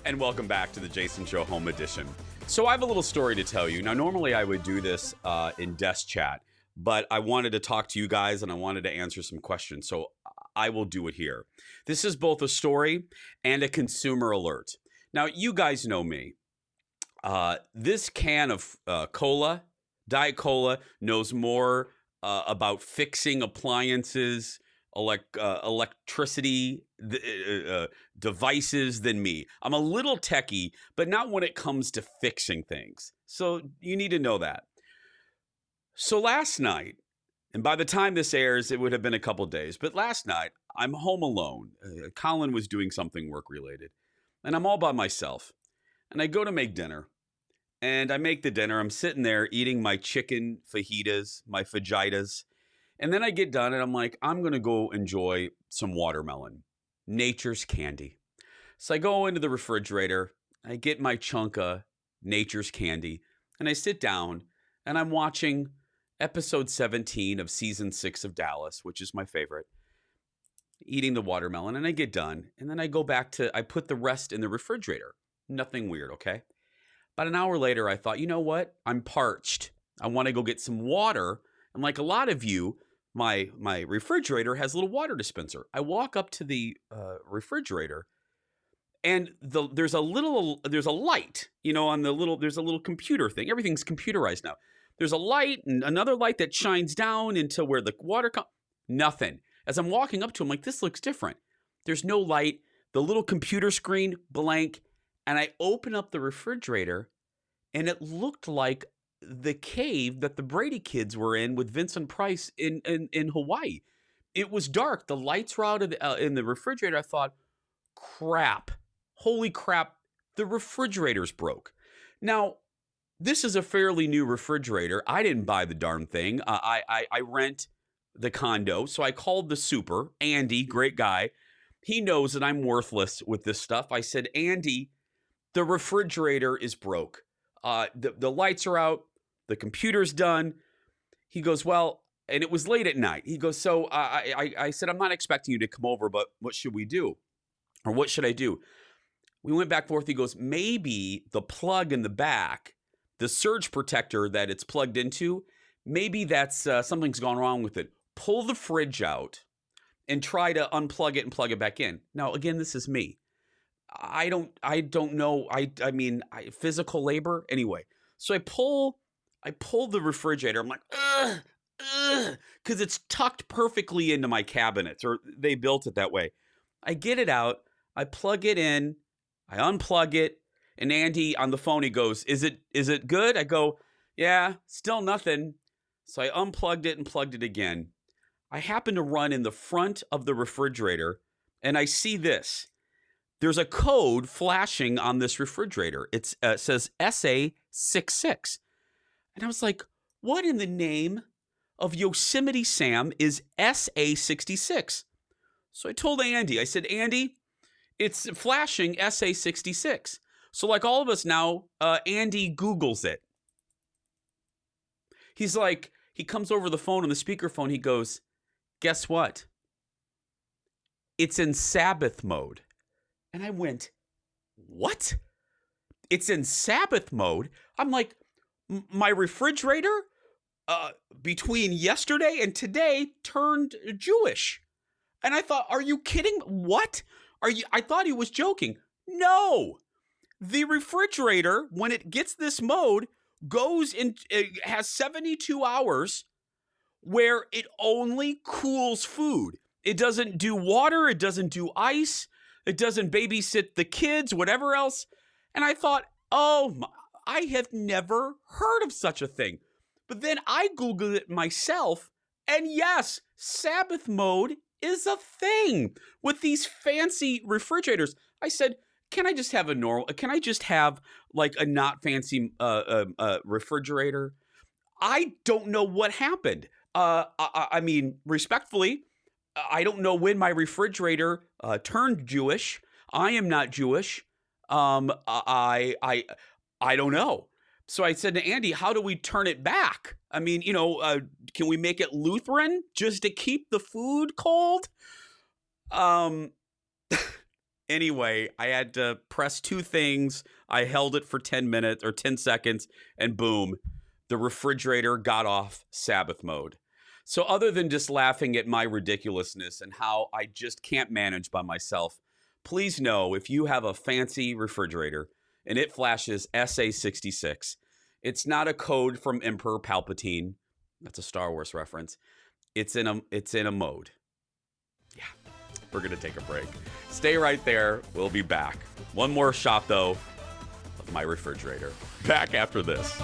And welcome back to the Jason Show Home Edition. So I have a little story to tell you. Now, normally I would do this in desk chat, but I wanted to talk to you guys and I wanted to answer some questions. So I will do it here. This is both a story and a consumer alert. Now, you guys know me. This can of cola, Diet Cola, knows more about fixing appliances, electricity devices than me. I'm a little techie, but not when it comes to fixing things. So you need to know that. So last night, and by the time this airs, it would have been a couple days, but last night, I'm home alone. Colin was doing something work-related, and I'm all by myself. And I go to make dinner, and I make the dinner. I'm sitting there eating my chicken fajitas, my fajitas, and then I get done, and I'm like, I'm going to go enjoy some watermelon, nature's candy. So I go into the refrigerator, I get my chunk of nature's candy, and I sit down, and I'm watching episode 17 of season 6 of Dallas, which is my favorite, eating the watermelon, and I get done, and then I go back to, I put the rest in the refrigerator. Nothing weird, okay? About an hour later, I thought, you know what? I'm parched. I want to go get some water. And like a lot of you, my refrigerator has a little water dispenser. I walk up to the refrigerator, and there's a light, on the little, there's a little computer thing. Everything's computerized now. There's a light and another light that shines down into where the water comes. Nothing. As I'm walking up to him, like, this looks different. There's no light. The little computer screen, blank. And I open up the refrigerator, and it looked like the cave that the Brady kids were in with Vincent Price in Hawaii. It was dark. The lights were out in the refrigerator. I thought, crap. Holy crap. The refrigerator's broke. Now, this is a fairly new refrigerator. I didn't buy the darn thing. I rent the condo. So I called the super, Andy, great guy. He knows that I'm worthless with this stuff. I said, Andy, the refrigerator is broke. The lights are out. The computer's done. He goes, well, and it was late at night. He goes, so I said, I'm not expecting you to come over, but what should we do? Or what should I do? We went back and forth. He goes, maybe the plug in the back, the surge protector that it's plugged into, maybe that's something's gone wrong with it. Pull the fridge out and try to unplug it and plug it back in. Now, again, this is me. I don't know. I mean, physical labor. Anyway, so I pull the refrigerator. I'm like, because it's tucked perfectly into my cabinets, or they built it that way. I get it out. I plug it in. I unplug it. And Andy on the phone, he goes, is it good? I go, yeah, still nothing. So I unplugged it and plugged it again. I happen to run in the front of the refrigerator, and I see this. There's a code flashing on this refrigerator. It says SA66. And I was like, what in the name of Yosemite Sam is SA66? So I told Andy, I said, Andy, it's flashing SA66. So like all of us now, Andy Googles it. He's like, he comes over the phone on the speakerphone. He goes, guess what? It's in Sabbath mode. And I went, what? It's in Sabbath mode? I'm like, my refrigerator between yesterday and today turned Jewish. And I thought, are you kidding? What? I thought he was joking. No. The refrigerator, when it gets this mode, it has 72 hours where it only cools food. It doesn't do water. It doesn't do ice. It doesn't babysit the kids, whatever else. And I thought, I have never heard of such a thing. But then I Googled it myself. And yes, Sabbath mode is a thing with these fancy refrigerators. I said, can I just have like a not fancy refrigerator? I don't know what happened. I mean, respectfully, I don't know when my refrigerator turned Jewish. I am not Jewish. I don't know. So I said to Andy, how do we turn it back? I mean, can we make it Lutheran just to keep the food cold? Anyway, I had to press two things. I held it for 10 minutes or 10 seconds, and boom, the refrigerator got off Sabbath mode. So, other than just laughing at my ridiculousness and how I just can't manage by myself, please know if you have a fancy refrigerator and it flashes SA66, it's not a code from Emperor Palpatine. That's a Star Wars reference. It's in a mode. Yeah. We're going to take a break. Stay right there. We'll be back. One more shot, though, of my refrigerator. Back after this.